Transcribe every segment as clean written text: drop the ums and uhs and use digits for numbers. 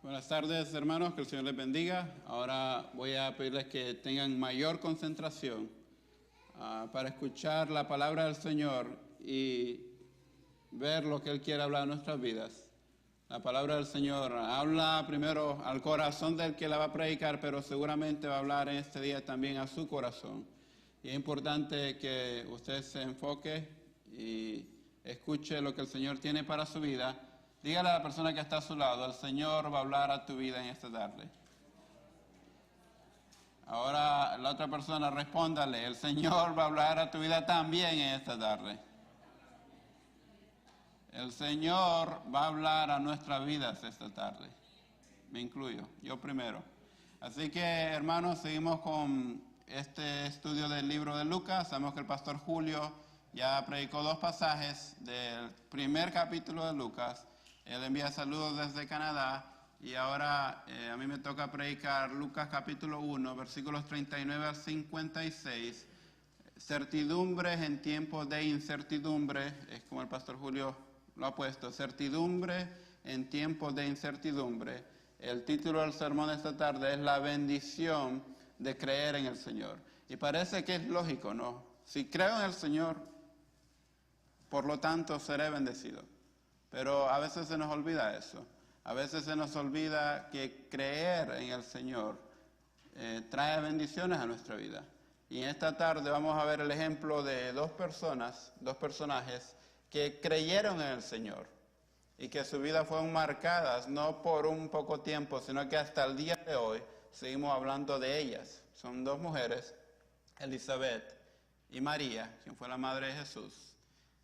Buenas tardes, hermanos, que el Señor les bendiga. Ahora voy a pedirles que tengan mayor concentración para escuchar la palabra del Señor y ver lo que Él quiere hablar en nuestras vidas. La palabra del Señor habla primero al corazón del que la va a predicar, pero seguramente va a hablar en este día también a su corazón. Y es importante que usted se enfoque y escuche lo que el Señor tiene para su vida. Dígale a la persona que está a su lado, el Señor va a hablar a tu vida en esta tarde. Ahora la otra persona respóndale, el Señor va a hablar a tu vida también en esta tarde. El Señor va a hablar a nuestras vidas esta tarde. Me incluyo, yo primero. Así que, hermanos, seguimos con este estudio del libro de Lucas. Sabemos que el pastor Julio ya predicó 2 pasajes del primer capítulo de Lucas. Él envía saludos desde Canadá y ahora a mí me toca predicar Lucas capítulo 1, versículos 39 al 56. Certidumbres en tiempos de incertidumbre, es como el pastor Julio lo ha puesto, certidumbre en tiempos de incertidumbre. El título del sermón de esta tarde es la bendición de creer en el Señor. Y parece que es lógico, ¿no? Si creo en el Señor, por lo tanto seré bendecido. Pero a veces se nos olvida eso. A veces se nos olvida que creer en el Señor trae bendiciones a nuestra vida. Y en esta tarde vamos a ver el ejemplo de 2 personajes que creyeron en el Señor y que su vida fueron marcadas no por un poco tiempo, sino que hasta el día de hoy seguimos hablando de ellas. Son 2 mujeres, Elizabeth y María, quien fue la madre de Jesús.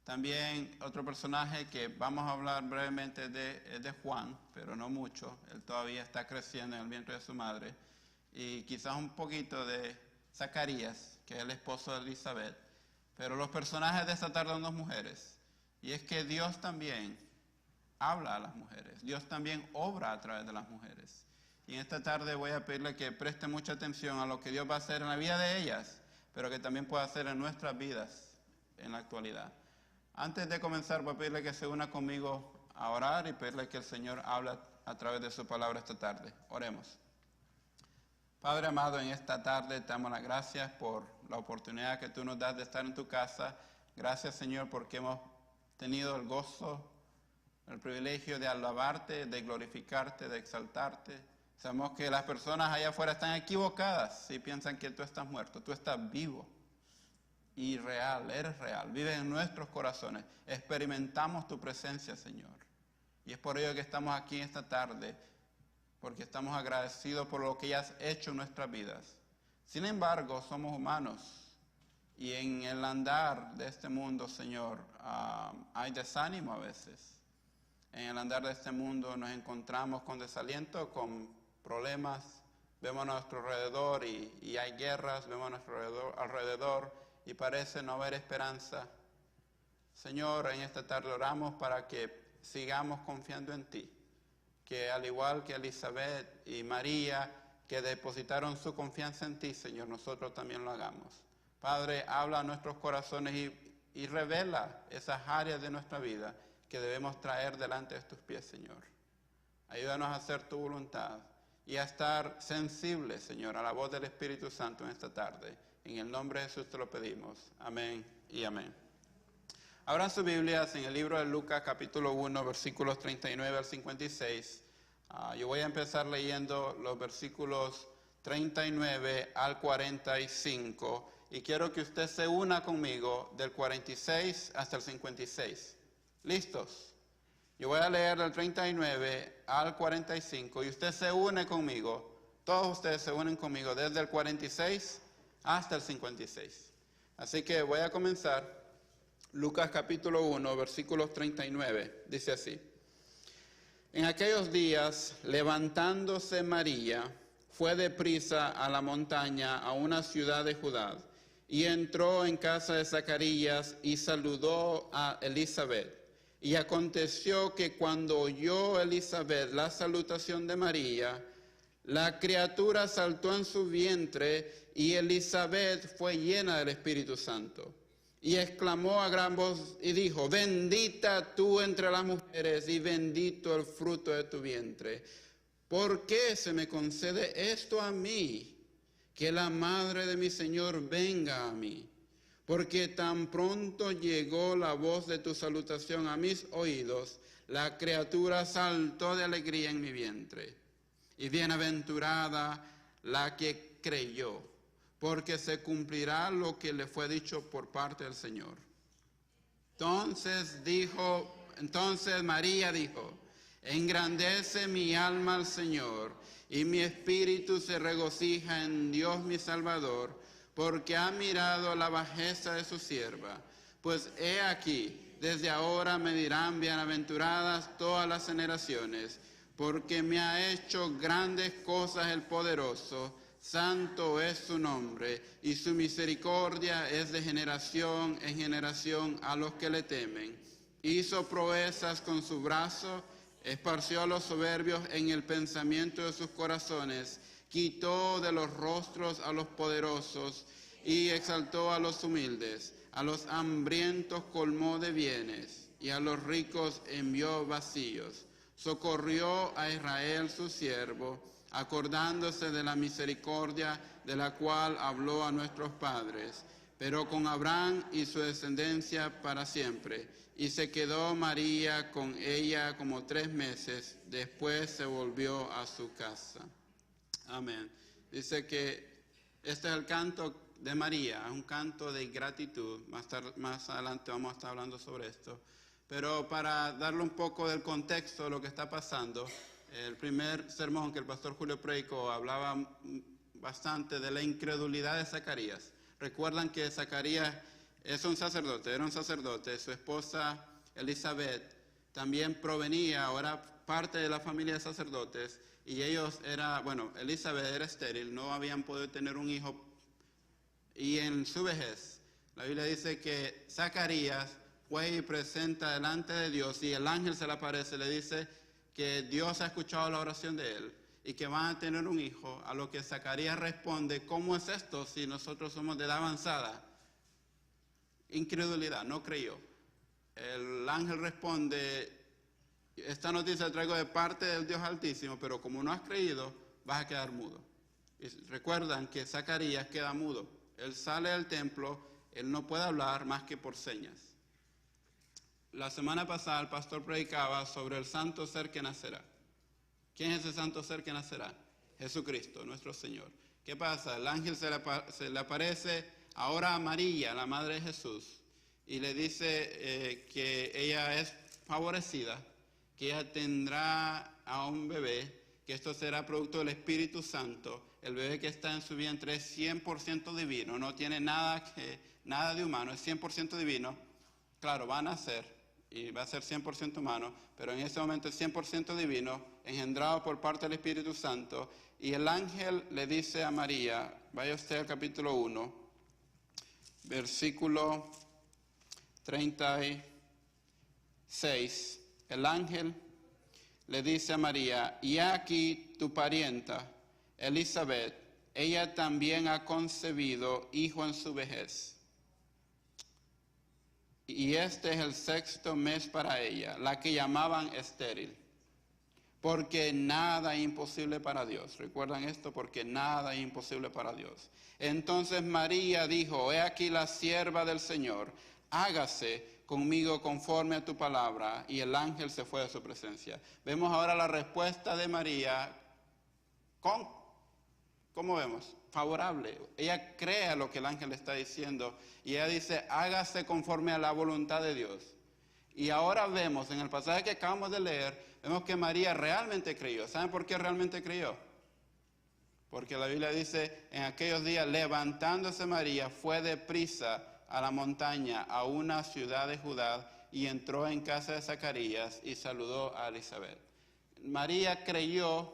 También otro personaje que vamos a hablar brevemente es de Juan, pero no mucho. Él todavía está creciendo en el vientre de su madre. Y quizás un poquito de Zacarías, que es el esposo de Elizabeth. Pero los personajes de esta tarde son 2 mujeres. Y es que Dios también habla a las mujeres. Dios también obra a través de las mujeres. Y en esta tarde voy a pedirle que preste mucha atención a lo que Dios va a hacer en la vida de ellas, pero que también pueda hacer en nuestras vidas en la actualidad. Antes de comenzar, voy a pedirle que se una conmigo a orar y pedirle que el Señor hable a través de su palabra esta tarde. Oremos. Padre amado, en esta tarde te damos las gracias por la oportunidad que tú nos das de estar en tu casa. Gracias, Señor, porque hemos tenido el gozo, el privilegio de alabarte, de glorificarte, de exaltarte. Sabemos que las personas allá afuera están equivocadas si piensan que tú estás muerto. Tú estás vivo. Y real, eres real, vives en nuestros corazones, experimentamos tu presencia, Señor. Y es por ello que estamos aquí esta tarde, porque estamos agradecidos por lo que ya has hecho en nuestras vidas. Sin embargo, somos humanos, y en el andar de este mundo, Señor, hay desánimo a veces. En el andar de este mundo nos encontramos con desaliento, con problemas, vemos a nuestro alrededor y hay guerras, vemos a nuestro alrededor y parece no haber esperanza. Señor, en esta tarde oramos para que sigamos confiando en ti, que al igual que Elizabeth y María, que depositaron su confianza en ti, Señor, nosotros también lo hagamos. Padre, habla a nuestros corazones y revela esas áreas de nuestra vida que debemos traer delante de tus pies, Señor. Ayúdanos a hacer tu voluntad y a estar sensibles, Señor, a la voz del Espíritu Santo en esta tarde. En el nombre de Jesús te lo pedimos. Amén y amén. Abran sus Biblias en el libro de Lucas, capítulo 1, versículos 39 al 56. Yo voy a empezar leyendo los versículos 39 al 45. Y quiero que usted se una conmigo del 46 hasta el 56. ¿Listos? Yo voy a leer del 39 al 45 y usted se une conmigo. Todos ustedes se unen conmigo desde el 46 hasta el 56. Así que voy a comenzar. Lucas capítulo 1, versículos 39. Dice así. En aquellos días, levantándose María, fue deprisa a la montaña, a una ciudad de Judá, y entró en casa de Zacarías y saludó a Elizabeth. Y aconteció que cuando oyó Elizabeth la salutación de María, la criatura saltó en su vientre y Elizabeth fue llena del Espíritu Santo. Y exclamó a gran voz y dijo, bendita tú entre las mujeres y bendito el fruto de tu vientre. ¿por qué se me concede esto a mí, que la madre de mi Señor venga a mí? Porque tan pronto llegó la voz de tu salutación a mis oídos, la criatura saltó de alegría en mi vientre. Y bienaventurada la que creyó, porque se cumplirá lo que le fue dicho por parte del Señor. Entonces María dijo, engrandece mi alma al Señor, y mi espíritu se regocija en Dios mi Salvador, porque ha mirado la bajeza de su sierva. Pues he aquí, desde ahora me dirán bienaventuradas todas las generaciones, porque me ha hecho grandes cosas el poderoso. Santo es su nombre, y su misericordia es de generación en generación a los que le temen. Hizo proezas con su brazo, esparció a los soberbios en el pensamiento de sus corazones, quitó de los rostros a los poderosos y exaltó a los humildes. A los hambrientos colmó de bienes, y a los ricos envió vacíos. Socorrió a Israel su siervo, acordándose de la misericordia de la cual habló a nuestros padres, pero con Abraham y su descendencia para siempre. Y se quedó María con ella como 3 meses, después se volvió a su casa. Amén. Dice que este es el canto de María, es un canto de gratitud. Más adelante vamos a estar hablando sobre esto. Pero para darle un poco del contexto de lo que está pasando, el primer sermón que el pastor Julio predicó hablaba bastante de la incredulidad de Zacarías. Recuerdan que Zacarías era un sacerdote, su esposa Elizabeth también provenía, o era parte de la familia de sacerdotes, y Elizabeth era estéril, no habían podido tener un hijo, y en su vejez, la Biblia dice que Zacarías fue y presenta delante de Dios, y el ángel se le aparece, le dice que Dios ha escuchado la oración de él, y que van a tener un hijo, a lo que Zacarías responde, ¿cómo es esto si nosotros somos de edad avanzada? Incredulidad, no creyó. El ángel responde, esta noticia la traigo de parte del Dios Altísimo, pero como no has creído, vas a quedar mudo. Y recuerdan que Zacarías queda mudo. Él sale del templo, él no puede hablar más que por señas. La semana pasada el pastor predicaba sobre el santo ser que nacerá. ¿Quién es ese santo ser que nacerá? Jesucristo, nuestro Señor. ¿Qué pasa? El ángel se le aparece ahora a María, la madre de Jesús, y le dice que ella es favorecida, que ella tendrá a un bebé, que esto será producto del Espíritu Santo. El bebé que está en su vientre es 100% divino, no tiene nada de humano, es 100% divino. Claro, va a nacer y va a ser 100% humano, pero en ese momento es 100% divino, engendrado por parte del Espíritu Santo. Y el ángel le dice a María, vaya usted al capítulo 1, versículo 36, el ángel le dice a María, y aquí tu parienta, Elizabeth, ella también ha concebido hijo en su vejez. Y este es el 6º mes para ella, la que llamaban estéril, porque nada es imposible para Dios. ¿Recuerdan esto? Porque nada es imposible para Dios. Entonces María dijo, he aquí la sierva del Señor, hágase conmigo conforme a tu palabra. Y el ángel se fue de su presencia. Vemos ahora la respuesta de María, ¿cómo vemos? Favorable. Ella cree a lo que el ángel le está diciendo y ella dice, hágase conforme a la voluntad de Dios. Y ahora vemos, en el pasaje que acabamos de leer, vemos que María realmente creyó. ¿Saben por qué realmente creyó? Porque la Biblia dice, en aquellos días, levantándose María, fue deprisa a la montaña, a una ciudad de Judá, y entró en casa de Zacarías y saludó a Elizabeth. María creyó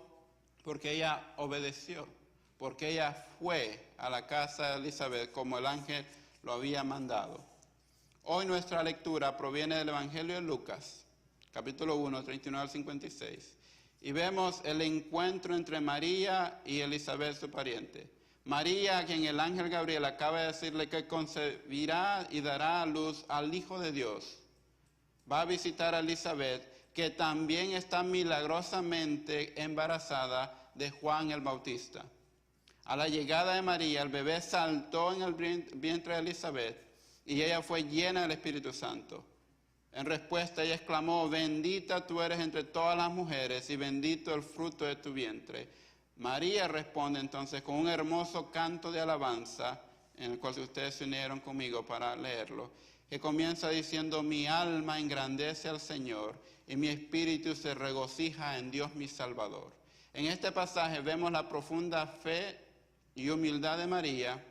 porque ella obedeció, porque ella fue a la casa de Elizabeth como el ángel lo había mandado. Hoy nuestra lectura proviene del Evangelio de Lucas, capítulo 1, 39 al 56. Y vemos el encuentro entre María y Elizabeth, su pariente. María, a quien el ángel Gabriel acaba de decirle que concebirá y dará a luz al Hijo de Dios, va a visitar a Elizabeth que también está milagrosamente embarazada de Juan el Bautista. A la llegada de María, el bebé saltó en el vientre de Elizabeth y ella fue llena del Espíritu Santo. En respuesta, ella exclamó: bendita tú eres entre todas las mujeres y bendito el fruto de tu vientre. María responde entonces con un hermoso canto de alabanza, en el cual ustedes se unieron conmigo para leerlo, que comienza diciendo: mi alma engrandece al Señor y mi espíritu se regocija en Dios mi Salvador. En este pasaje vemos la profunda fe y humildad de María,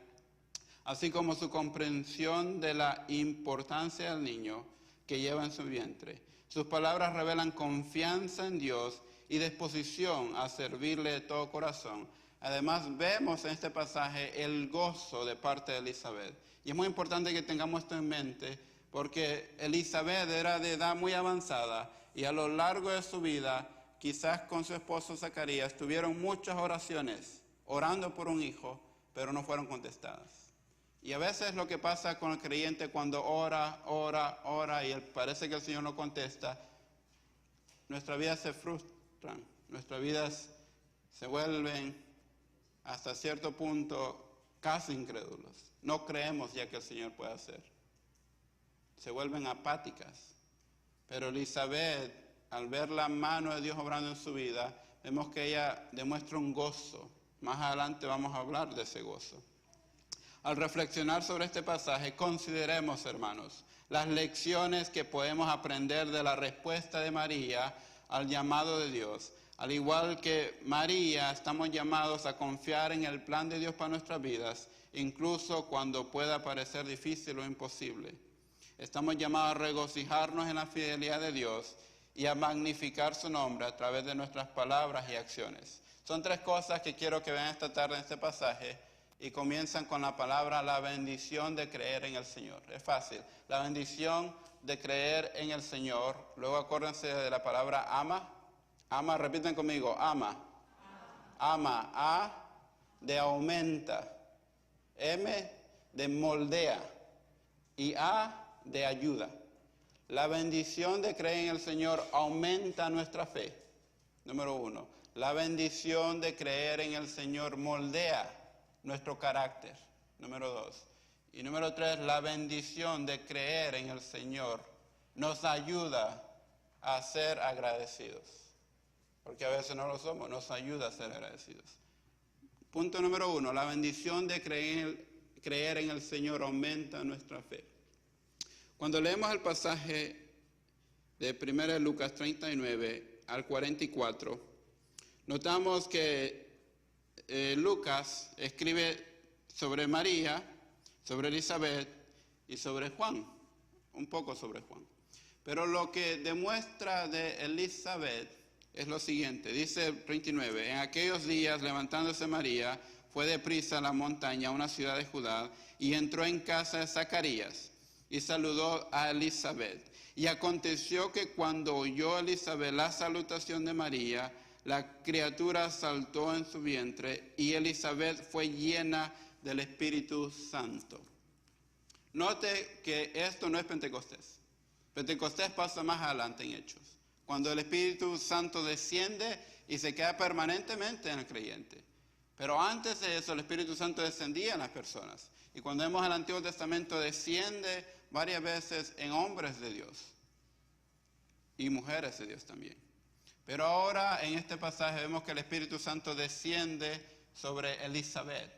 así como su comprensión de la importancia del niño que lleva en su vientre. Sus palabras revelan confianza en Dios y disposición a servirle de todo corazón. Además, vemos en este pasaje el gozo de parte de Elizabeth. Y es muy importante que tengamos esto en mente, porque Elizabeth era de edad muy avanzada y a lo largo de su vida, quizás con su esposo Zacarías, tuvieron muchas oraciones orando por un hijo, pero no fueron contestadas. Y a veces lo que pasa con el creyente cuando ora y parece que el Señor no contesta, nuestras vidas se frustran, nuestras vidas se vuelven hasta cierto punto casi incrédulos. No creemos ya que el Señor puede hacer. Se vuelven apáticas. Pero Elizabeth, al ver la mano de Dios obrando en su vida, vemos que ella demuestra un gozo. Más adelante vamos a hablar de ese gozo. Al reflexionar sobre este pasaje, consideremos, hermanos, las lecciones que podemos aprender de la respuesta de María al llamado de Dios. Al igual que María, estamos llamados a confiar en el plan de Dios para nuestras vidas, incluso cuando pueda parecer difícil o imposible. Estamos llamados a regocijarnos en la fidelidad de Dios y a magnificar su nombre a través de nuestras palabras y acciones. Son tres cosas que quiero que vean esta tarde en este pasaje. Y comienzan con la palabra: la bendición de creer en el Señor. Es fácil. La bendición de creer en el Señor. Luego acuérdense de la palabra ama. Ama, repiten conmigo, ama. Ama. A de aumenta. M de moldea. Y A de ayuda. La bendición de creer en el Señor aumenta nuestra fe. Número 1. La bendición de creer en el Señor moldea nuestro carácter. Número 2. Y número 3, la bendición de creer en el Señor nos ayuda a ser agradecidos. Porque a veces no lo somos, nos ayuda a ser agradecidos. Punto número 1, la bendición de creer en el Señor aumenta nuestra fe. Cuando leemos el pasaje de 1 Lucas 39 al 44, notamos que Lucas escribe sobre María, sobre Elizabeth y sobre Juan, un poco sobre Juan. Pero lo que demuestra de Elizabeth es lo siguiente, dice el 39, en aquellos días levantándose María, fue deprisa a la montaña, a una ciudad de Judá, y entró en casa de Zacarías y saludó a Elizabeth. Y aconteció que cuando oyó Elizabeth la salutación de María, la criatura saltó en su vientre y Elizabeth fue llena del Espíritu Santo. Note que esto no es Pentecostés. Pentecostés pasa más adelante en Hechos, cuando el Espíritu Santo desciende y se queda permanentemente en el creyente. Pero antes de eso, el Espíritu Santo descendía en las personas. Y cuando vemos el Antiguo Testamento, desciende varias veces en hombres de Dios y mujeres de Dios también. Pero ahora en este pasaje vemos que el Espíritu Santo desciende sobre Elizabeth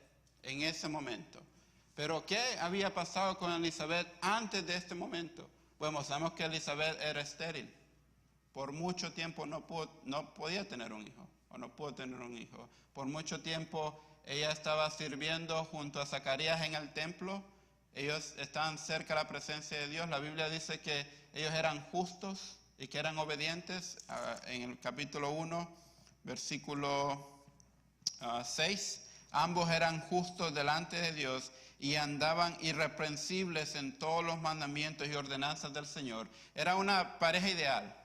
en ese momento. Pero ¿qué había pasado con Elizabeth antes de este momento? Bueno, sabemos que Elizabeth era estéril. Por mucho tiempo no podía tener un hijo, o no pudo tener un hijo. Por mucho tiempo ella estaba sirviendo junto a Zacarías en el templo. Ellos estaban cerca de la presencia de Dios. La Biblia dice que ellos eran justos y que eran obedientes. En el capítulo 1, versículo 6, ambos eran justos delante de Dios y andaban irreprensibles en todos los mandamientos y ordenanzas del Señor. Era una pareja ideal,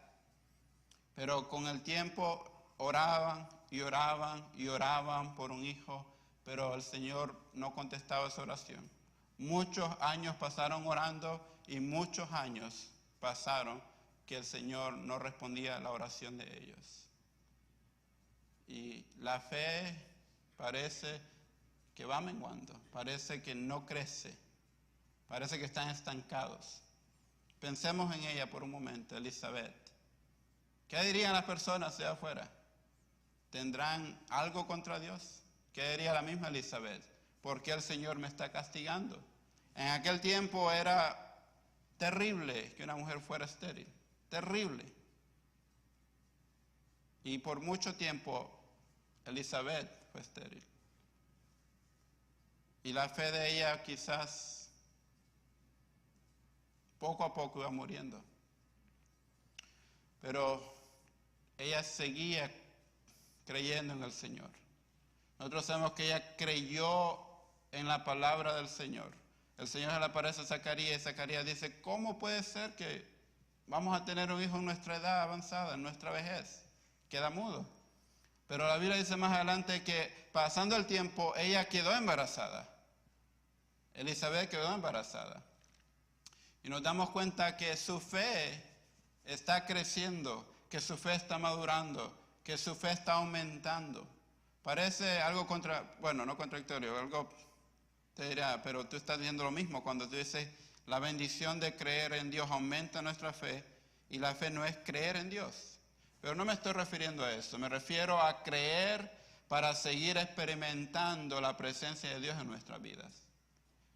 pero con el tiempo oraban y oraban y oraban por un hijo, pero el Señor no contestaba esa oración. Muchos años pasaron orando y muchos años pasaron, que el Señor no respondía a la oración de ellos. Y la fe parece que va menguando, parece que no crece, parece que están estancados. Pensemos en ella por un momento, Elizabeth. ¿Qué dirían las personas allá afuera? ¿Tendrán algo contra Dios? ¿Qué diría la misma Elizabeth? ¿Por qué el Señor me está castigando? En aquel tiempo era terrible que una mujer fuera estéril, terrible. Y por mucho tiempo Elizabeth fue estéril. Y la fe de ella quizás poco a poco iba muriendo. Pero ella seguía creyendo en el Señor. Nosotros sabemos que ella creyó en la palabra del Señor. El Señor se le aparece a Zacarías y Zacarías dice, ¿cómo puede ser que vamos a tener un hijo en nuestra edad avanzada, en nuestra vejez? Queda mudo. Pero la Biblia dice más adelante que pasando el tiempo ella quedó embarazada. Elizabeth quedó embarazada. Y nos damos cuenta que su fe está creciendo, que su fe está madurando, que su fe está aumentando. Parece algo no contradictorio, algo te dirá, pero tú estás diciendo lo mismo cuando tú dices la bendición de creer en Dios aumenta nuestra fe y la fe no es creer en Dios. Pero no me estoy refiriendo a eso, me refiero a creer para seguir experimentando la presencia de Dios en nuestras vidas.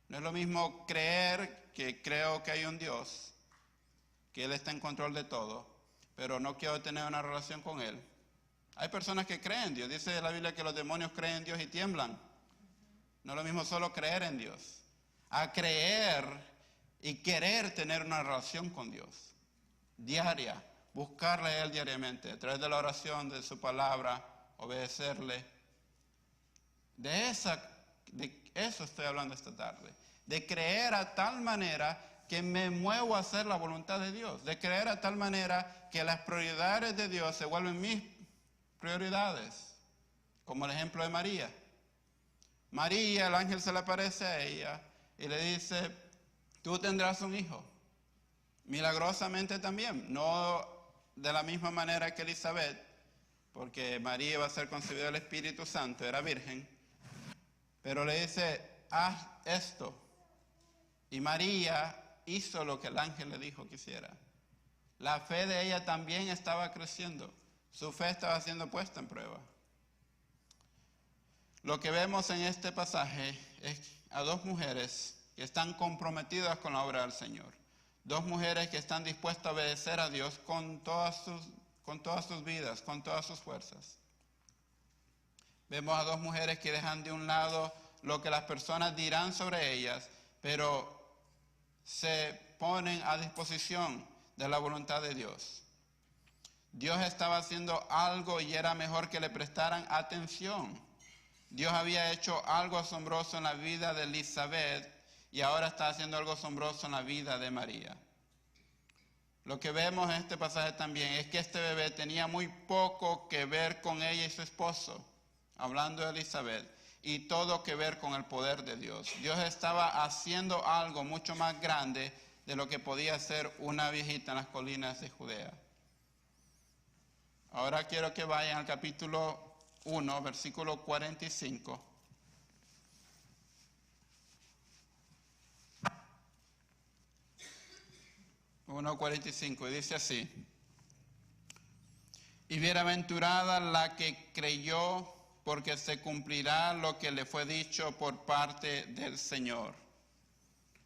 No es lo mismo creer que creo que hay un Dios, que Él está en control de todo, pero no quiero tener una relación con Él. Hay personas que creen en Dios. Dice la Biblia que los demonios creen en Dios y tiemblan. No es lo mismo solo creer en Dios. A creer y querer tener una relación con Dios. Diaria. Buscarle a Él diariamente. A través de la oración, de su palabra, obedecerle. De eso estoy hablando esta tarde. De creer a tal manera que me muevo a hacer la voluntad de Dios. De creer a tal manera que las prioridades de Dios se vuelven mis prioridades, como el ejemplo de María. María, el ángel se le aparece a ella y le dice, tú tendrás un hijo. Milagrosamente también, no de la misma manera que Elizabeth, porque María iba a ser concebida del Espíritu Santo, era virgen, pero le dice, haz esto. Y María hizo lo que el ángel le dijo que hiciera. La fe de ella también estaba creciendo. Su fe estaba siendo puesta en prueba. Lo que vemos en este pasaje es a dos mujeres que están comprometidas con la obra del Señor. Dos mujeres que están dispuestas a obedecer a Dios con todas sus vidas, con todas sus fuerzas. Vemos a dos mujeres que dejan de un lado lo que las personas dirán sobre ellas, pero se ponen a disposición de la voluntad de Dios. Dios estaba haciendo algo y era mejor que le prestaran atención. Dios había hecho algo asombroso en la vida de Elizabeth y ahora está haciendo algo asombroso en la vida de María. Lo que vemos en este pasaje también es que este bebé tenía muy poco que ver con ella y su esposo, hablando de Elizabeth, y todo que ver con el poder de Dios. Dios estaba haciendo algo mucho más grande de lo que podía hacer una viejita en las colinas de Judea. Ahora quiero que vayan al capítulo 1, versículo 45. Y dice así: y bienaventurada la que creyó, porque se cumplirá lo que le fue dicho por parte del Señor.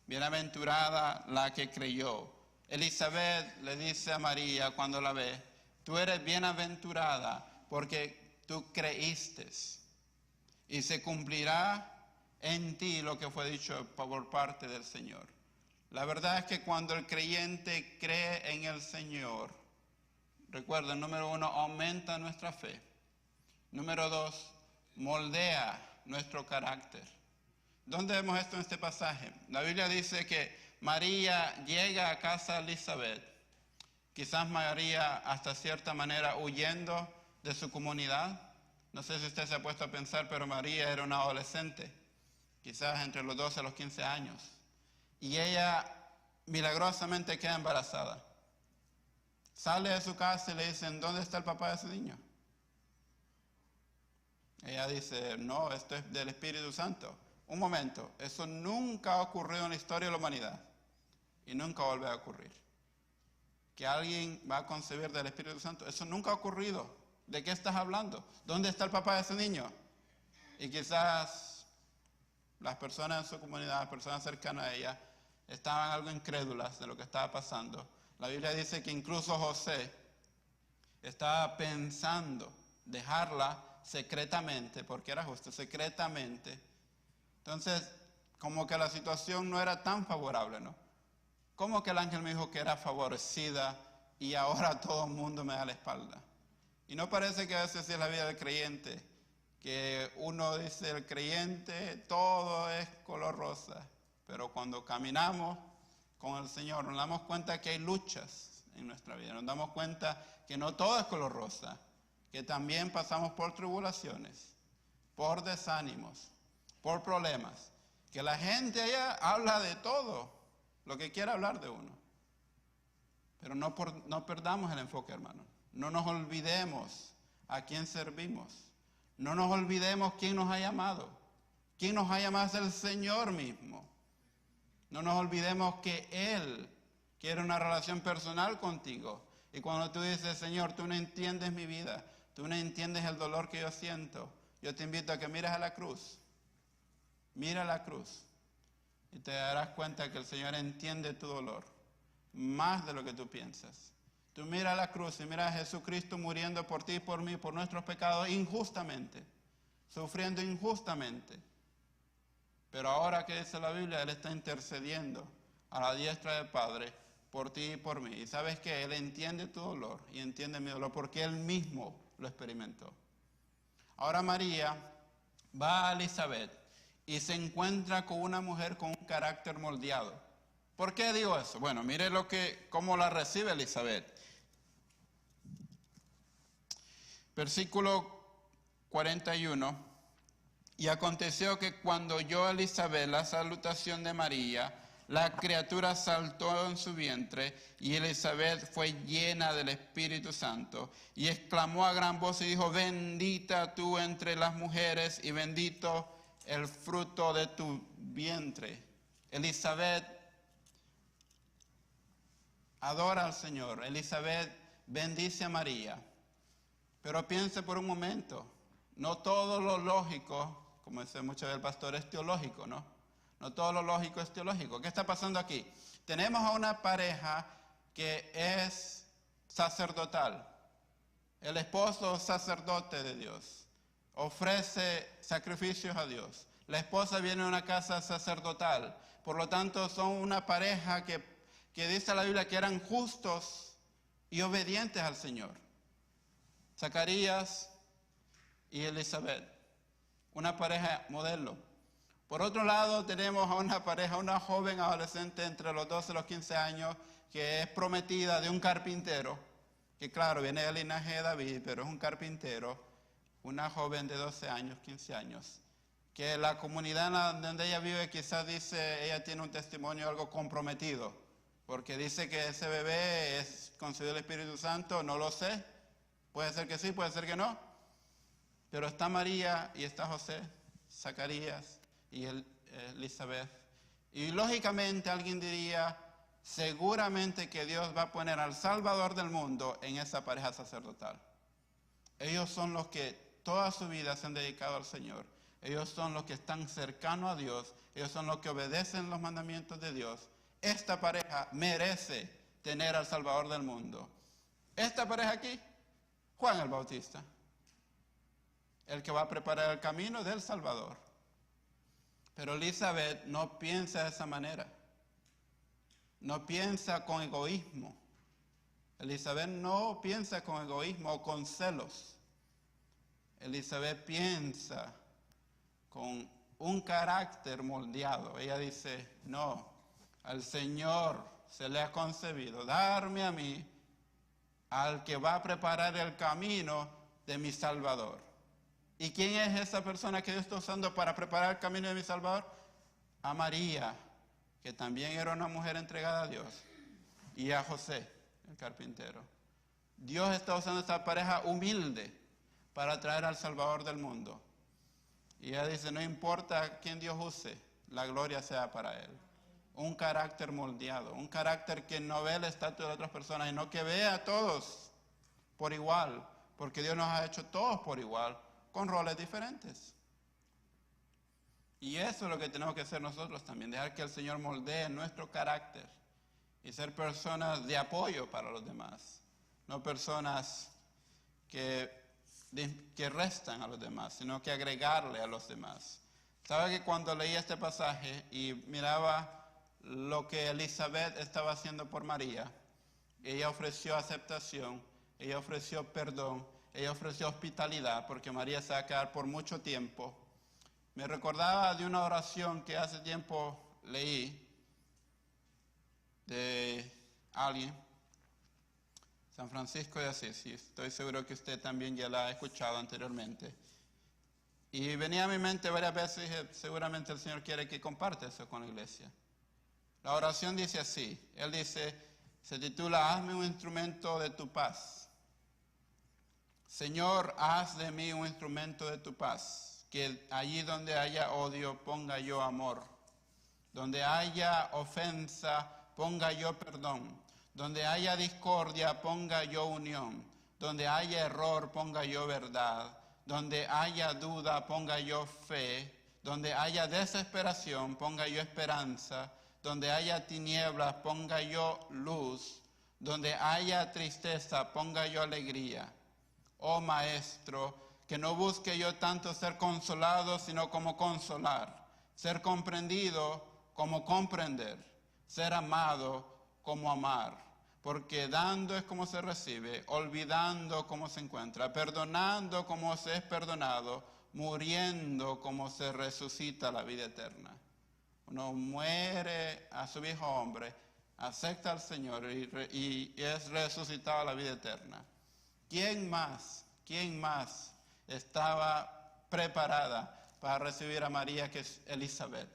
Bienaventurada la que creyó. Elizabeth le dice a María cuando la ve, tú eres bienaventurada porque tú creíste y se cumplirá en ti lo que fue dicho por parte del Señor. La verdad es que cuando el creyente cree en el Señor, recuerden, número 1, aumenta nuestra fe. Número 2, moldea nuestro carácter. ¿Dónde vemos esto en este pasaje? La Biblia dice que María llega a casa de Elizabeth. Quizás María hasta cierta manera huyendo de su comunidad. No sé si usted se ha puesto a pensar, pero María era una adolescente, quizás entre los 12 a los 15 años. Y ella milagrosamente queda embarazada. Sale de su casa y le dicen, ¿dónde está el papá de ese niño? Ella dice, no, esto es del Espíritu Santo. Un momento, eso nunca ha ocurrido en la historia de la humanidad y nunca vuelve a ocurrir. Que alguien va a concebir del Espíritu Santo, eso nunca ha ocurrido. ¿De qué estás hablando? ¿Dónde está el papá de ese niño? Y quizás las personas en su comunidad, las personas cercanas a ella, estaban algo incrédulas de lo que estaba pasando. La Biblia dice que incluso José estaba pensando dejarla secretamente, porque era justo, secretamente. Entonces, como que la situación no era tan favorable, ¿no? Como que el ángel me dijo que era favorecida y ahora todo el mundo me da la espalda. Y no parece que a veces es la vida del creyente, que uno dice el creyente todo es color rosa, pero cuando caminamos con el Señor nos damos cuenta que hay luchas en nuestra vida, nos damos cuenta que no todo es color rosa, que también pasamos por tribulaciones, por desánimos, por problemas, que la gente allá habla de todo, lo que quiera hablar de uno. Pero no perdamos el enfoque, hermano. No nos olvidemos a quién servimos. No nos olvidemos quién nos ha llamado. Quién nos ha llamado es el Señor mismo. No nos olvidemos que Él quiere una relación personal contigo. Y cuando tú dices, Señor, tú no entiendes mi vida, tú no entiendes el dolor que yo siento, yo te invito a que mires a la cruz. Mira la cruz. Y te darás cuenta que el Señor entiende tu dolor, más de lo que tú piensas. Tú mira la cruz y mira a Jesucristo muriendo por ti y por mí, por nuestros pecados, injustamente, sufriendo injustamente. Pero ahora que dice la Biblia, Él está intercediendo a la diestra del Padre por ti y por mí. Y sabes que Él entiende tu dolor y entiende mi dolor porque Él mismo lo experimentó. Ahora María va a Elizabeth y se encuentra con una mujer con un carácter moldeado. ¿Por qué digo eso? Bueno, mire cómo la recibe Elizabeth. Versículo 41. Y aconteció que cuando oyó Elizabeth la salutación de María, la criatura saltó en su vientre, y Elizabeth fue llena del Espíritu Santo, y exclamó a gran voz y dijo, bendita tú entre las mujeres, y bendito el fruto de tu vientre. Elizabeth adora al Señor. Elizabeth bendice a María. Pero piense por un momento, no todo lo lógico, como dice mucho del pastor, es teológico, ¿no? No todo lo lógico es teológico. ¿Qué está pasando aquí? Tenemos a una pareja que es sacerdotal. El esposo sacerdote de Dios. Ofrece sacrificios a Dios. La esposa viene de una casa sacerdotal. Por lo tanto, son una pareja que dice la Biblia que eran justos y obedientes al Señor. Zacarías y Elizabeth, una pareja modelo. Por otro lado, tenemos a una pareja, una joven adolescente entre los 12 y los 15 años, que es prometida de un carpintero, que claro, viene del linaje de David, pero es un carpintero, una joven de 12 años, 15 años, que la comunidad en donde ella vive quizás dice, ella tiene un testimonio algo comprometido, porque dice que ese bebé es concebido del Espíritu Santo, no lo sé, puede ser que sí, puede ser que no, pero está María y está José, Zacarías y Elizabeth. Y lógicamente alguien diría, seguramente que Dios va a poner al Salvador del mundo en esa pareja sacerdotal. Ellos son los que toda su vida se han dedicado al Señor. Ellos son los que están cercanos a Dios. Ellos son los que obedecen los mandamientos de Dios. Esta pareja merece tener al Salvador del mundo. Esta pareja aquí, Juan el Bautista, el que va a preparar el camino del Salvador. Pero Elizabeth no piensa de esa manera. No piensa con egoísmo. Elizabeth no piensa con egoísmo o con celos. Elizabeth piensa con un carácter moldeado. Ella dice, no, al Señor se le ha concebido darme a mí al que va a preparar el camino de mi Salvador. ¿Y quién es esa persona que Dios está usando para preparar el camino de mi Salvador? A María, que también era una mujer entregada a Dios, y a José, el carpintero. Dios está usando esta pareja humilde para traer al Salvador del mundo. Y ella dice, no importa quién Dios use, la gloria sea para Él. Un carácter moldeado, un carácter que no ve el estatus de otras personas, sino que ve a todos por igual, porque Dios nos ha hecho todos por igual, con roles diferentes. Y eso es lo que tenemos que hacer nosotros también, dejar que el Señor moldee nuestro carácter y ser personas de apoyo para los demás, no personas que restan a los demás, sino que agregarle a los demás. ¿Sabe que cuando leí este pasaje y miraba lo que Elizabeth estaba haciendo por María, ella ofreció aceptación, ella ofreció perdón, ella ofreció hospitalidad, porque María se va a quedar por mucho tiempo? Me recordaba de una oración que hace tiempo leí de alguien, San Francisco de Asís, y estoy seguro que usted también ya la ha escuchado anteriormente. Y venía a mi mente varias veces y dije, seguramente el Señor quiere que comparte eso con la iglesia. La oración dice así, Él dice, se titula, hazme un instrumento de tu paz. Señor, haz de mí un instrumento de tu paz, que allí donde haya odio ponga yo amor, donde haya ofensa ponga yo perdón, donde haya discordia ponga yo unión, donde haya error ponga yo verdad, donde haya duda ponga yo fe, donde haya desesperación ponga yo esperanza, donde haya tinieblas ponga yo luz, donde haya tristeza ponga yo alegría. Oh Maestro, que no busque yo tanto ser consolado, sino como consolar, ser comprendido como comprender, ser amado como amar, porque dando es como se recibe, olvidando como se encuentra, perdonando como se es perdonado, muriendo como se resucita la vida eterna. Uno muere a su viejo hombre, acepta al Señor y es resucitado a la vida eterna. ¿Quién más estaba preparada para recibir a María que es Elizabeth?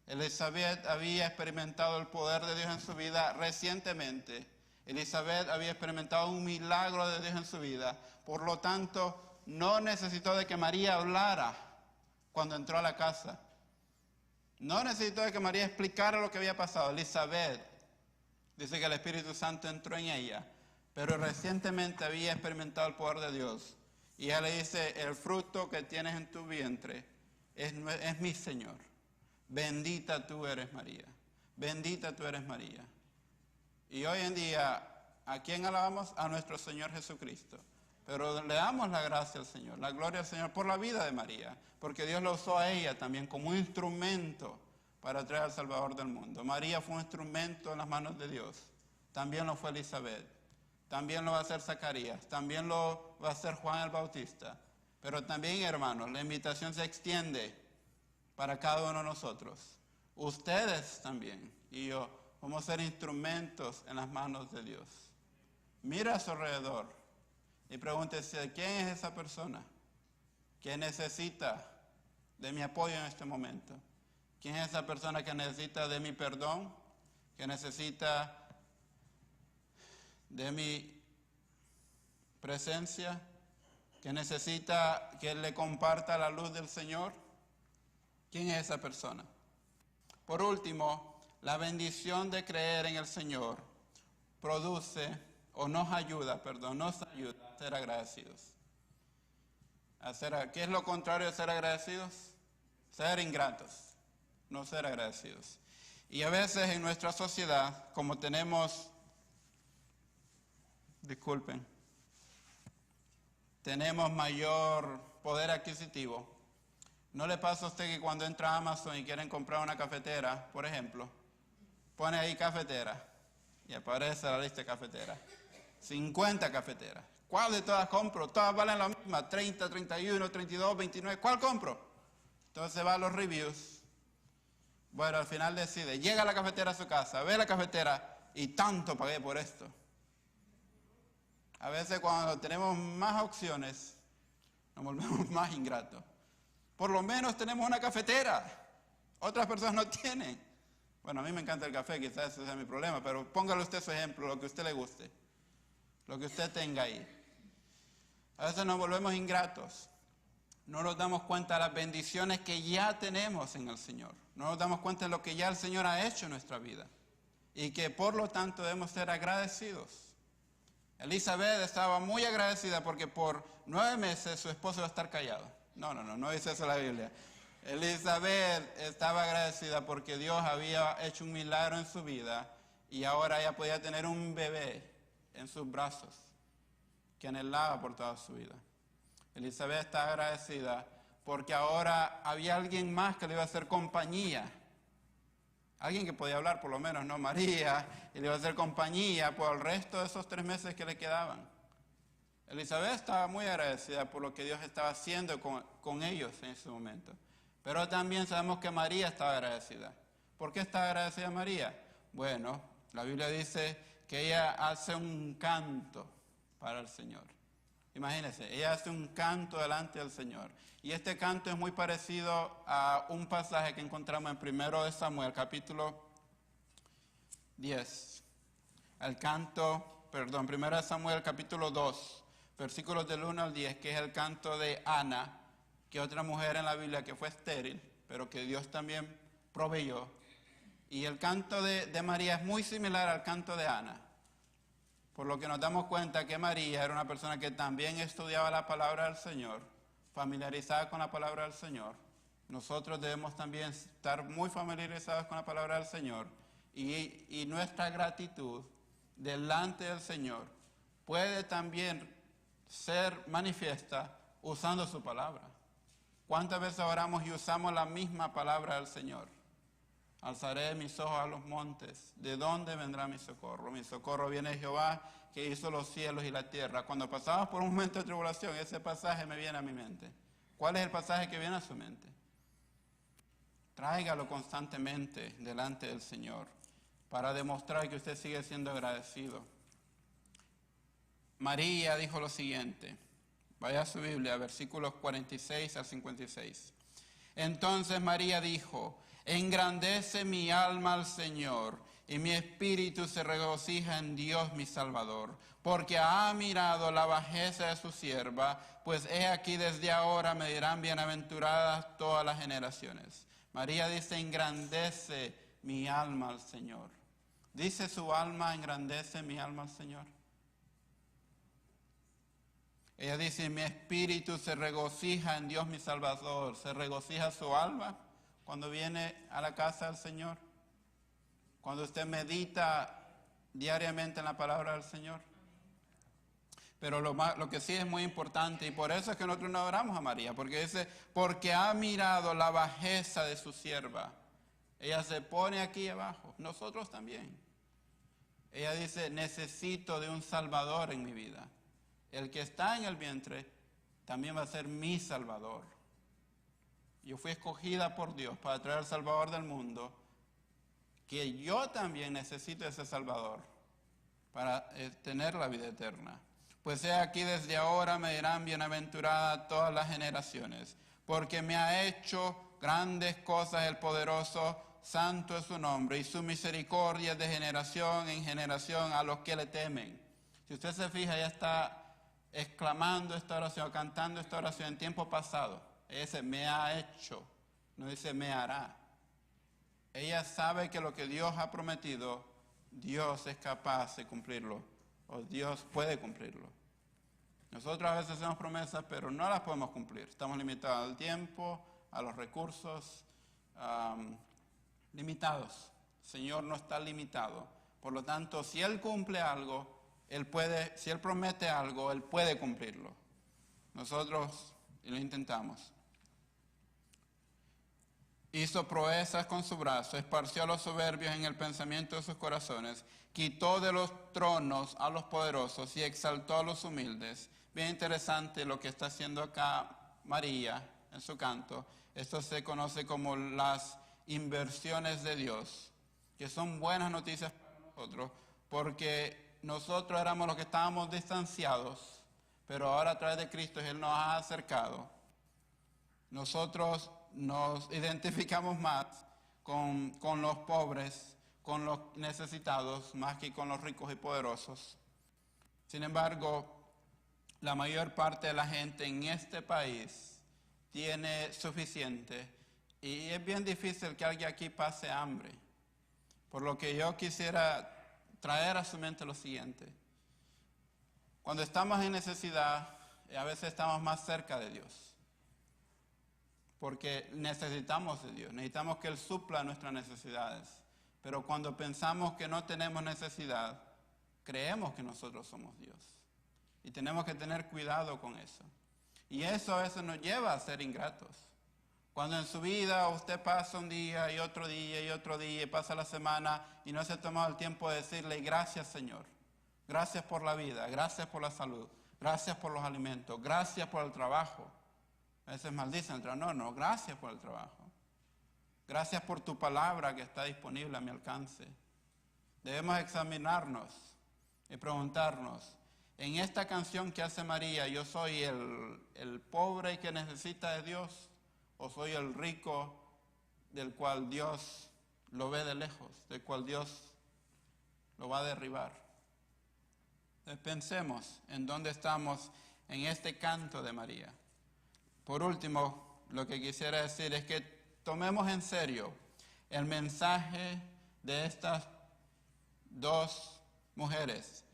Elizabeth había experimentado el poder de Dios en su vida recientemente. Elizabeth había experimentado un milagro de Dios en su vida. Por lo tanto, no necesitó de que María hablara cuando entró a la casa. No necesitó de que María explicara lo que había pasado. Elizabeth dice que el Espíritu Santo entró en ella, pero recientemente había experimentado el poder de Dios. Y ella le dice, el fruto que tienes en tu vientre es mi Señor. Bendita tú eres María. Bendita tú eres María. Y hoy en día, ¿a quién alabamos? A nuestro Señor Jesucristo. Pero le damos la gracia al Señor, la gloria al Señor por la vida de María, porque Dios la usó a ella también como un instrumento para traer al Salvador del mundo. María fue un instrumento en las manos de Dios. También lo fue Elizabeth. También lo va a hacer Zacarías. También lo va a hacer Juan el Bautista. Pero también, hermanos, la invitación se extiende para cada uno de nosotros. Ustedes también y yo vamos a ser instrumentos en las manos de Dios. Mira a su alrededor y pregúntese, ¿quién es esa persona que necesita de mi apoyo en este momento? ¿Quién es esa persona que necesita de mi perdón? ¿Que necesita de mi presencia? ¿Que necesita que le comparta la luz del Señor? ¿Quién es esa persona? Por último, la bendición de creer en el Señor nos ayuda a ser agradecidos. ¿Qué es lo contrario de ser agradecidos? Ser ingratos, no ser agradecidos. Y a veces en nuestra sociedad, como tenemos mayor poder adquisitivo, ¿no le pasa a usted que cuando entra a Amazon y quieren comprar una cafetera, por ejemplo, pone ahí cafetera y aparece la lista de cafeteras? 50 cafeteras. ¿Cuál de todas compro? Todas valen la misma, 30, 31, 32, 29. ¿Cuál compro? Entonces va a los reviews. Bueno, al final decide, llega la cafetera a su casa, ve la cafetera y tanto pagué por esto. A veces cuando tenemos más opciones, nos volvemos más ingratos. Por lo menos tenemos una cafetera. Otras personas no tienen. Bueno, a mí me encanta el café, quizás ese sea mi problema, pero póngale usted su ejemplo, lo que a usted le guste. lo que usted tenga ahí. A veces nos volvemos ingratos. No nos damos cuenta de las bendiciones que ya tenemos en el Señor. No nos damos cuenta de lo que ya el Señor ha hecho en nuestra vida. Y que por lo tanto debemos ser agradecidos. Elizabeth estaba muy agradecida porque por 9 meses su esposo iba a estar callado. No dice eso la Biblia. Elizabeth estaba agradecida porque Dios había hecho un milagro en su vida y ahora ella podía tener un bebé en sus brazos que anhelaba por toda su vida. Elizabeth está agradecida porque ahora había alguien más que le iba a hacer compañía. Alguien que podía hablar por lo menos, ¿no? María, y le iba a hacer compañía por el resto de esos 3 meses que le quedaban. Elizabeth estaba muy agradecida por lo que Dios estaba haciendo con ellos en ese momento. Pero también sabemos que María estaba agradecida. ¿Por qué está agradecida María? Bueno, la Biblia dice que ella hace un canto para el Señor. Imagínense, ella hace un canto delante del Señor. Y este canto es muy parecido a un pasaje que encontramos en 1 Samuel, capítulo 10. El canto, 1 Samuel, capítulo 2, versículos del 1 al 10, que es el canto de Ana, que es otra mujer en la Biblia que fue estéril, pero que Dios también proveyó. Y el canto de María es muy similar al canto de Ana. Por lo que nos damos cuenta que María era una persona que también estudiaba la palabra del Señor, familiarizada con la palabra del Señor. Nosotros debemos también estar muy familiarizados con la palabra del Señor y nuestra gratitud delante del Señor puede también ser manifiesta usando su palabra. ¿Cuántas veces oramos y usamos la misma palabra del Señor? Alzaré mis ojos a los montes. ¿De dónde vendrá mi socorro? Mi socorro viene de Jehová, que hizo los cielos y la tierra. Cuando pasamos por un momento de tribulación, ese pasaje me viene a mi mente. ¿Cuál es el pasaje que viene a su mente? Tráigalo constantemente delante del Señor para demostrar que usted sigue siendo agradecido. María dijo lo siguiente. Vaya a su Biblia, versículos 46 al 56. Entonces María dijo: engrandece mi alma al Señor, y mi espíritu se regocija en Dios mi Salvador, porque ha mirado la bajeza de su sierva, pues he aquí desde ahora me dirán bienaventuradas todas las generaciones. María dice: engrandece mi alma al Señor. ¿Dice su alma: engrandece mi alma al Señor? Ella dice: mi espíritu se regocija en Dios mi Salvador. ¿Se regocija su alma cuando viene a la casa del Señor? Cuando usted medita diariamente en la palabra del Señor. Pero lo que sí es muy importante, y por eso es que nosotros no adoramos a María, porque dice: porque ha mirado la bajeza de su sierva. Ella se pone aquí abajo, nosotros también. Ella dice: necesito de un Salvador en mi vida. El que está en el vientre también va a ser mi Salvador. Yo fui escogida por Dios para traer al Salvador del mundo, que yo también necesito ese Salvador para tener la vida eterna. Pues he aquí desde ahora me dirán bienaventurada todas las generaciones, porque me ha hecho grandes cosas el poderoso, santo es su nombre, y su misericordia es de generación en generación a los que le temen. Si usted se fija, ya está exclamando esta oración, cantando esta oración en tiempo pasado. Ella dice: me ha hecho, no dice me hará. Ella sabe que lo que Dios ha prometido, Dios es capaz de cumplirlo, o Dios puede cumplirlo. Nosotros a veces hacemos promesas, pero no las podemos cumplir. Estamos limitados al tiempo, a los recursos, limitados. El Señor no está limitado. Por lo tanto, si Él cumple algo, si Él promete algo, Él puede cumplirlo. Nosotros lo intentamos. Hizo proezas con su brazo, esparció a los soberbios en el pensamiento de sus corazones, quitó de los tronos a los poderosos y exaltó a los humildes. Bien interesante lo que está haciendo acá María en su canto. Esto se conoce como las inversiones de Dios, que son buenas noticias para nosotros, porque nosotros éramos los que estábamos distanciados, pero ahora a través de Cristo Él nos ha acercado. Nosotros nos identificamos más con los pobres, con los necesitados, más que con los ricos y poderosos. Sin embargo, la mayor parte de la gente en este país tiene suficiente y es bien difícil que alguien aquí pase hambre. Por lo que yo quisiera traer a su mente lo siguiente. Cuando estamos en necesidad, a veces estamos más cerca de Dios. Porque necesitamos de Dios, necesitamos que Él supla nuestras necesidades. Pero cuando pensamos que no tenemos necesidad, creemos que nosotros somos Dios. Y tenemos que tener cuidado con eso. Y eso a veces nos lleva a ser ingratos. Cuando en su vida usted pasa un día y otro día y otro día y pasa la semana y no se ha tomado el tiempo de decirle gracias Señor, gracias por la vida, gracias por la salud, gracias por los alimentos, gracias por el trabajo. A veces maldicen el trabajo, no, gracias por el trabajo. Gracias por tu palabra que está disponible a mi alcance. Debemos examinarnos y preguntarnos, en esta canción que hace María, ¿yo soy el pobre que necesita de Dios? ¿O soy el rico del cual Dios lo ve de lejos, del cual Dios lo va a derribar? Entonces pensemos en dónde estamos en este canto de María. Por último, lo que quisiera decir es que tomemos en serio el mensaje de estas dos mujeres.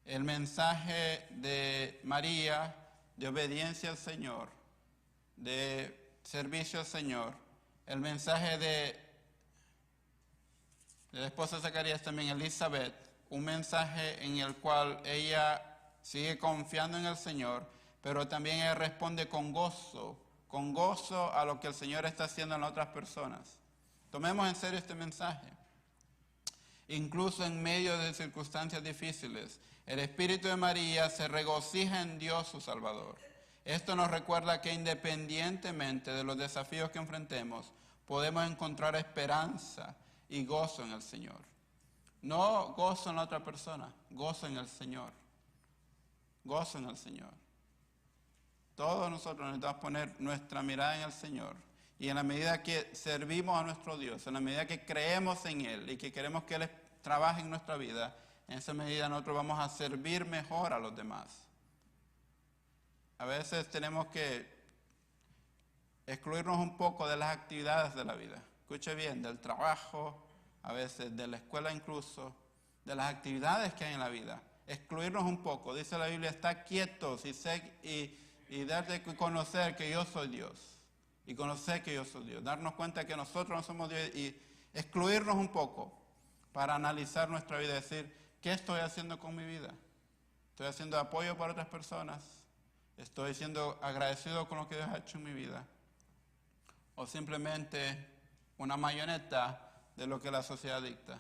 El mensaje de María, de obediencia al Señor, de servicio al Señor. El mensaje de la esposa de Zacarías también, Elizabeth, un mensaje en el cual ella sigue confiando en el Señor, pero también ella responde con gozo a lo que el Señor está haciendo en las otras personas. Tomemos en serio este mensaje. Incluso en medio de circunstancias difíciles, el Espíritu de María se regocija en Dios su Salvador. Esto nos recuerda que independientemente de los desafíos que enfrentemos, podemos encontrar esperanza y gozo en el Señor. No gozo en la otra persona, gozo en el Señor. Gozo en el Señor. Todos nosotros necesitamos poner nuestra mirada en el Señor. Y en la medida que servimos a nuestro Dios, en la medida que creemos en Él y que queremos que Él trabaje en nuestra vida, en esa medida nosotros vamos a servir mejor a los demás. A veces tenemos que excluirnos un poco de las actividades de la vida. Escuche bien, del trabajo, a veces de la escuela incluso, de las actividades que hay en la vida. Excluirnos un poco. Dice la Biblia, estar quietos y darte a conocer que yo soy Dios. Y conocer que yo soy Dios. Darnos cuenta que nosotros no somos Dios y excluirnos un poco para analizar nuestra vida y decir, ¿qué estoy haciendo con mi vida? ¿Estoy haciendo apoyo para otras personas? ¿Estoy siendo agradecido con lo que Dios ha hecho en mi vida? ¿O simplemente una marioneta de lo que la sociedad dicta?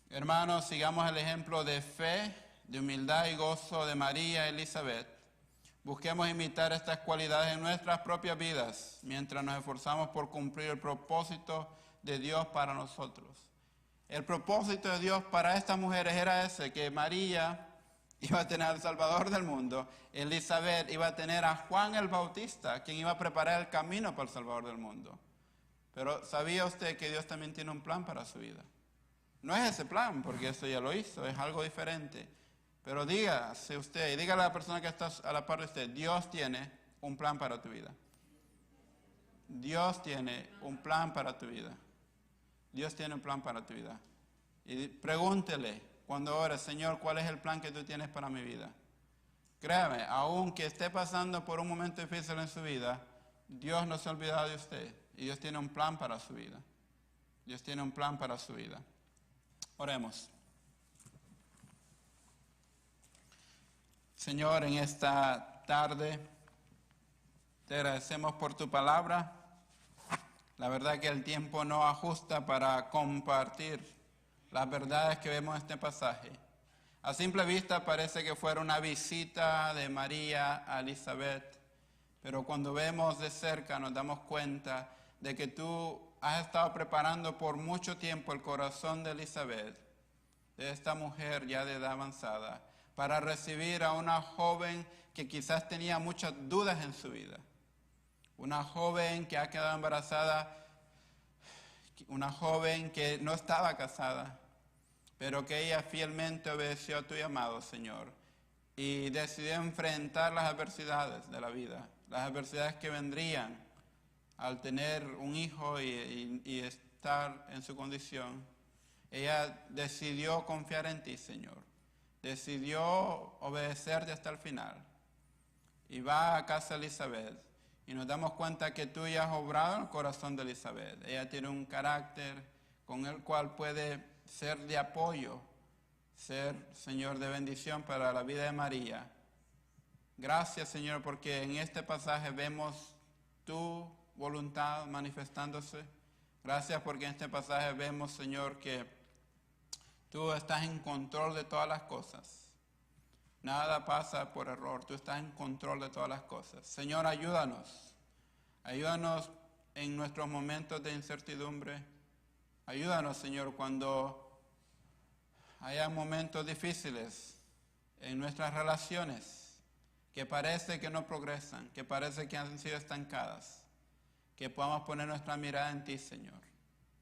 Hermanos, sigamos el ejemplo de fe, de humildad y gozo de María y Elizabeth. Busquemos imitar estas cualidades en nuestras propias vidas mientras nos esforzamos por cumplir el propósito de Dios para nosotros. El propósito de Dios para estas mujeres era ese, que María iba a tener al Salvador del mundo, Elizabeth iba a tener a Juan el Bautista, quien iba a preparar el camino para el Salvador del mundo. Pero ¿sabía usted que Dios también tiene un plan para su vida? No es ese plan, porque eso ya lo hizo, es algo diferente. Pero dígase usted, y dígale a la persona que está a la par de usted, Dios tiene un plan para tu vida. Dios tiene un plan para tu vida. Dios tiene un plan para tu vida. Y pregúntele cuando ores, Señor, ¿cuál es el plan que tú tienes para mi vida? Créame, aunque esté pasando por un momento difícil en su vida, Dios no se ha olvidado de usted. Y Dios tiene un plan para su vida. Dios tiene un plan para su vida. Oremos. Señor, en esta tarde te agradecemos por tu palabra. La verdad que el tiempo no ajusta para compartir las verdades que vemos en este pasaje. A simple vista parece que fuera una visita de María a Elizabeth, pero cuando vemos de cerca nos damos cuenta de que tú has estado preparando por mucho tiempo el corazón de Elizabeth, de esta mujer ya de edad avanzada, para recibir a una joven que quizás tenía muchas dudas en su vida. Una joven que ha quedado embarazada, una joven que no estaba casada, pero que ella fielmente obedeció a tu llamado, Señor, y decidió enfrentar las adversidades de la vida, las adversidades que vendrían al tener un hijo y estar en su condición. Ella decidió confiar en ti, Señor, decidió obedecerte hasta el final, y va a casa de Elizabeth, y nos damos cuenta que tú ya has obrado en el corazón de Elizabeth. Ella tiene un carácter con el cual puede ser de apoyo, ser, Señor, de bendición para la vida de María. Gracias, Señor, porque en este pasaje vemos tu voluntad manifestándose. Gracias porque en este pasaje vemos, Señor, que tú estás en control de todas las cosas. Nada pasa por error, tú estás en control de todas las cosas. Señor, ayúdanos. Ayúdanos en nuestros momentos de incertidumbre. Ayúdanos, Señor, cuando haya momentos difíciles en nuestras relaciones que parece que no progresan, que parece que han sido estancadas. Que podamos poner nuestra mirada en ti, Señor.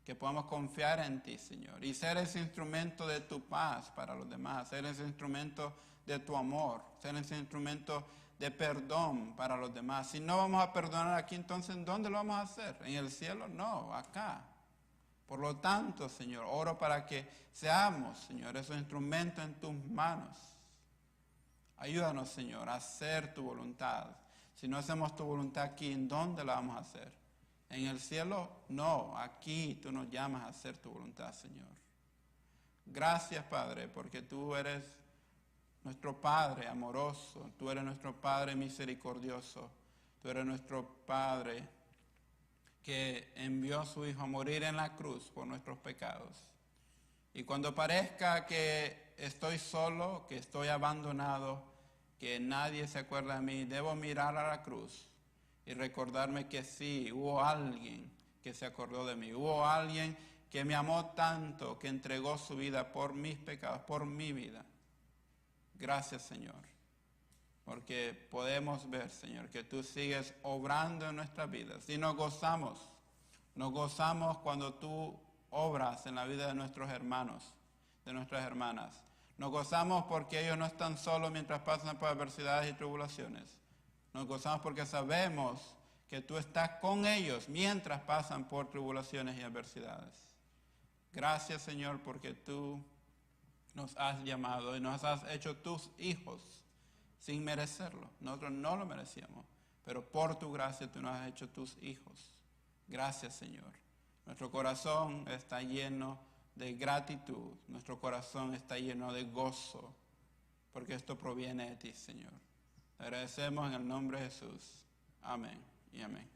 Que podamos confiar en ti, Señor. Y ser ese instrumento de tu paz para los demás. Ser ese instrumento de tu amor, ser ese instrumento de perdón para los demás. Si no vamos a perdonar aquí, entonces ¿dónde lo vamos a hacer? ¿En el cielo? No, acá. Por lo tanto, Señor, oro para que seamos, Señor, esos instrumentos en tus manos. Ayúdanos, Señor, a hacer tu voluntad. Si no hacemos tu voluntad aquí, ¿en dónde la vamos a hacer? ¿En el cielo? No, aquí tú nos llamas a hacer tu voluntad, Señor. Gracias, Padre, porque tú eres nuestro Padre amoroso, tú eres nuestro Padre misericordioso, tú eres nuestro Padre que envió a su Hijo a morir en la cruz por nuestros pecados. Y cuando parezca que estoy solo, que estoy abandonado, que nadie se acuerda de mí, debo mirar a la cruz y recordarme que sí, hubo alguien que se acordó de mí, hubo alguien que me amó tanto, que entregó su vida por mis pecados, por mi vida. Gracias, Señor, porque podemos ver, Señor, que tú sigues obrando en nuestras vidas y nos gozamos cuando tú obras en la vida de nuestros hermanos, de nuestras hermanas. Nos gozamos porque ellos no están solos mientras pasan por adversidades y tribulaciones. Nos gozamos porque sabemos que tú estás con ellos mientras pasan por tribulaciones y adversidades. Gracias, Señor, porque tú nos has llamado y nos has hecho tus hijos sin merecerlo. Nosotros no lo merecíamos, pero por tu gracia tú nos has hecho tus hijos. Gracias, Señor. Nuestro corazón está lleno de gratitud, nuestro corazón está lleno de gozo, porque esto proviene de ti, Señor. Te agradecemos en el nombre de Jesús. Amén y amén.